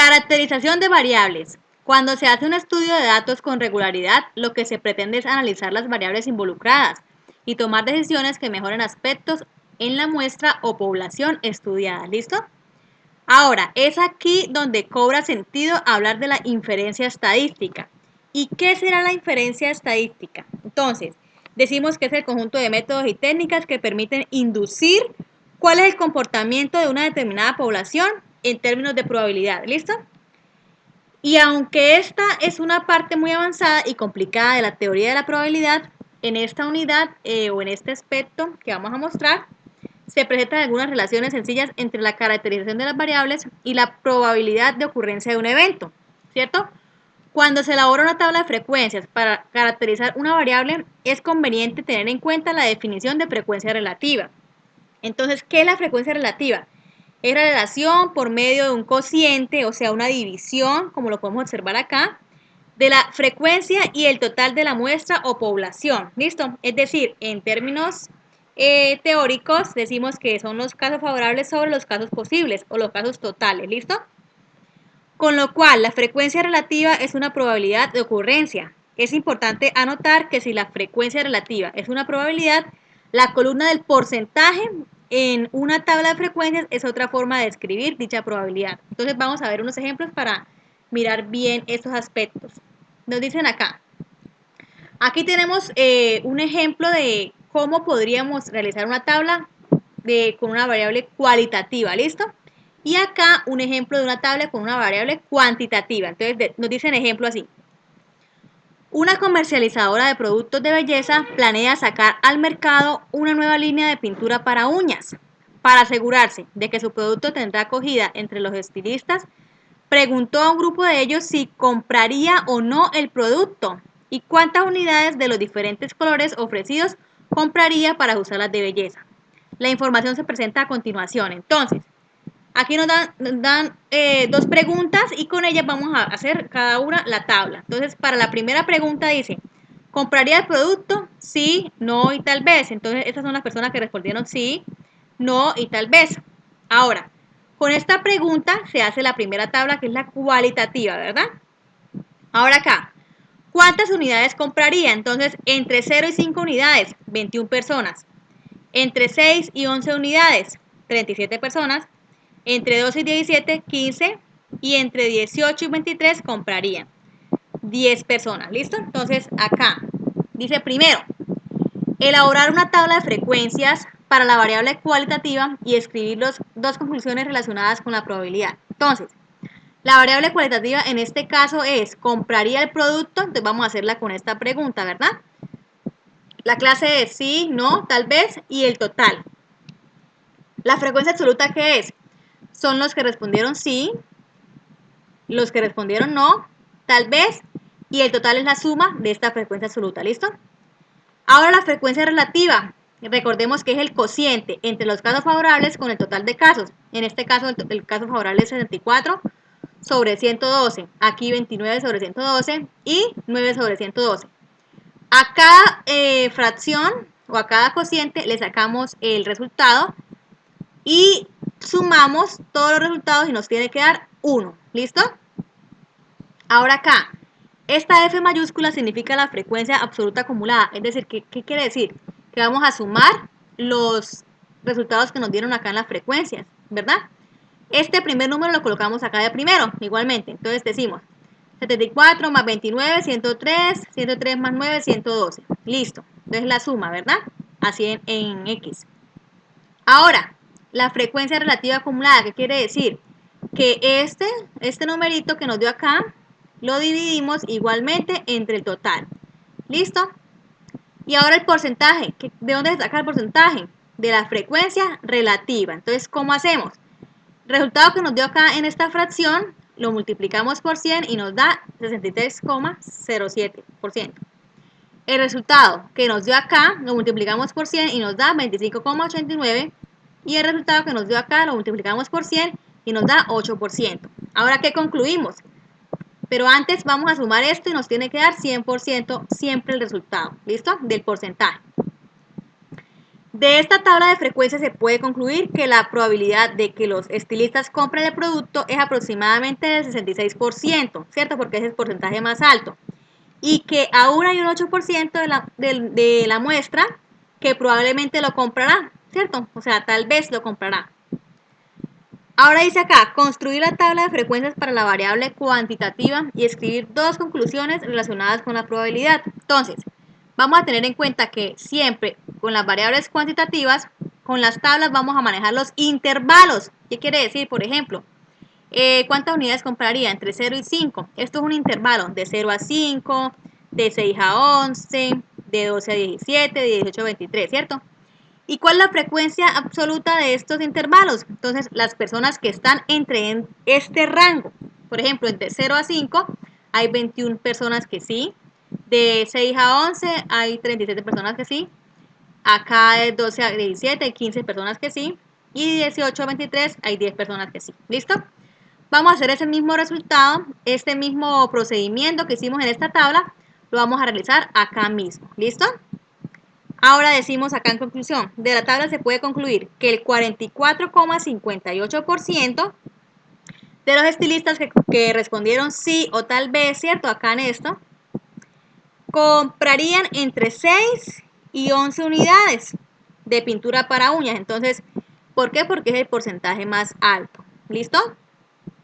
Caracterización de variables. Cuando se hace un estudio de datos con regularidad, lo que se pretende es analizar las variables involucradas y tomar decisiones que mejoren aspectos en la muestra o población estudiada. ¿Listo? Ahora, es aquí donde cobra sentido hablar de la inferencia estadística. ¿Y qué será la inferencia estadística? Entonces, decimos que es el conjunto de métodos y técnicas que permiten inducir cuál es el comportamiento de una determinada población en términos de probabilidad. ¿Listo? Y aunque esta es una parte muy avanzada y complicada de la teoría de la probabilidad, en esta unidad o en este aspecto que vamos a mostrar, se presentan algunas relaciones sencillas entre la caracterización de las variables y la probabilidad de ocurrencia de un evento, ¿cierto? Cuando se elabora una tabla de frecuencias para caracterizar una variable, es conveniente tener en cuenta la definición de frecuencia relativa. Entonces, ¿qué es la frecuencia relativa? Es la relación por medio de un cociente, o sea, una división, como lo podemos observar acá, de la frecuencia y el total de la muestra o población. ¿Listo? Es decir, en términos teóricos, decimos que son los casos favorables sobre los casos posibles o los casos totales. ¿Listo? Con lo cual, la frecuencia relativa es una probabilidad de ocurrencia. Es importante anotar que si la frecuencia relativa es una probabilidad, la columna del porcentaje en una tabla de frecuencias es otra forma de describir dicha probabilidad. Entonces vamos a ver unos ejemplos para mirar bien estos aspectos. Nos dicen acá. Aquí tenemos un ejemplo de cómo podríamos realizar una tabla con una variable cualitativa, ¿listo? Y acá un ejemplo de una tabla con una variable cuantitativa. Entonces nos dicen ejemplo así. Una comercializadora de productos de belleza planea sacar al mercado una nueva línea de pintura para uñas. Para asegurarse de que su producto tendrá acogida entre los estilistas, preguntó a un grupo de ellos si compraría o no el producto y cuántas unidades de los diferentes colores ofrecidos compraría para usarlas de belleza. La información se presenta a continuación. Entonces, aquí nos dan dos preguntas y con ellas vamos a hacer cada una la tabla. Entonces, para la primera pregunta dice, ¿compraría el producto? Sí, no y tal vez. Entonces, estas son las personas que respondieron sí, no y tal vez. Ahora, con esta pregunta se hace la primera tabla que es la cualitativa, ¿verdad? Ahora acá, ¿cuántas unidades compraría? Entonces, entre 0 y 5 unidades, 21 personas. Entre 6 y 11 unidades, 37 personas. Entre 12 y 17, 15. Y entre 18 y 23 comprarían 10 personas. ¿Listo? Entonces, acá dice primero, elaborar una tabla de frecuencias para la variable cualitativa y escribir dos conclusiones relacionadas con la probabilidad. Entonces, la variable cualitativa en este caso es, ¿compraría el producto? Entonces vamos a hacerla con esta pregunta, ¿verdad? La clase es sí, no, tal vez y el total. La frecuencia absoluta, ¿qué es? Son los que respondieron sí, los que respondieron no, tal vez, y el total es la suma de esta frecuencia absoluta, ¿listo? Ahora la frecuencia relativa, recordemos que es el cociente entre los casos favorables con el total de casos. En este caso el caso favorable es 64 sobre 112, aquí 29 sobre 112 y 9 sobre 112. A cada fracción o a cada cociente le sacamos el resultado y sumamos todos los resultados y nos tiene que dar 1. ¿Listo? Ahora acá, esta F mayúscula significa la frecuencia absoluta acumulada. Es decir, ¿qué quiere decir? Que vamos a sumar los resultados que nos dieron acá en las frecuencias, ¿verdad? Este primer número lo colocamos acá de primero, igualmente. Entonces decimos 74 más 29, 103, 103 más 9, 112. Listo. Entonces la suma, ¿verdad? Así en X. Ahora, la frecuencia relativa acumulada, ¿qué quiere decir? Que este numerito que nos dio acá, lo dividimos igualmente entre el total. ¿Listo? Y ahora el porcentaje. ¿De dónde se saca el porcentaje? De la frecuencia relativa. Entonces, ¿cómo hacemos? El resultado que nos dio acá en esta fracción, lo multiplicamos por 100 y nos da 63,07%. El resultado que nos dio acá, lo multiplicamos por 100 y nos da 25,89%. Y el resultado que nos dio acá, lo multiplicamos por 100 y nos da 8%. Ahora, ¿qué concluimos? Pero antes vamos a sumar esto y nos tiene que dar 100% siempre el resultado, ¿listo? Del porcentaje. De esta tabla de frecuencias se puede concluir que la probabilidad de que los estilistas compren el producto es aproximadamente del 66%, ¿cierto? Porque es el porcentaje más alto. Y que aún hay un 8% de la muestra que probablemente lo comprará, ¿cierto? O sea, tal vez lo comprará. Ahora dice acá, construir la tabla de frecuencias para la variable cuantitativa y escribir dos conclusiones relacionadas con la probabilidad. Entonces, vamos a tener en cuenta que siempre con las variables cuantitativas, con las tablas vamos a manejar los intervalos. ¿Qué quiere decir? Por ejemplo, ¿cuántas unidades compraría? Entre 0 y 5. Esto es un intervalo de 0 a 5, de 6 a 11, de 12 a 17, de 18 a 23, ¿cierto? ¿Y cuál es la frecuencia absoluta de estos intervalos? Entonces, las personas que están entre este rango, por ejemplo, entre 0 a 5, hay 21 personas que sí. De 6 a 11 hay 37 personas que sí. Acá de 12 a 17 hay 15 personas que sí. Y de 18 a 23 hay 10 personas que sí. ¿Listo? Vamos a hacer ese mismo resultado, este mismo procedimiento que hicimos en esta tabla, lo vamos a realizar acá mismo. ¿Listo? Ahora decimos acá en conclusión, de la tabla se puede concluir que el 44,58% de los estilistas que respondieron sí o tal vez, ¿cierto? Acá en esto, comprarían entre 6 y 11 unidades de pintura para uñas. Entonces, ¿por qué? Porque es el porcentaje más alto. ¿Listo?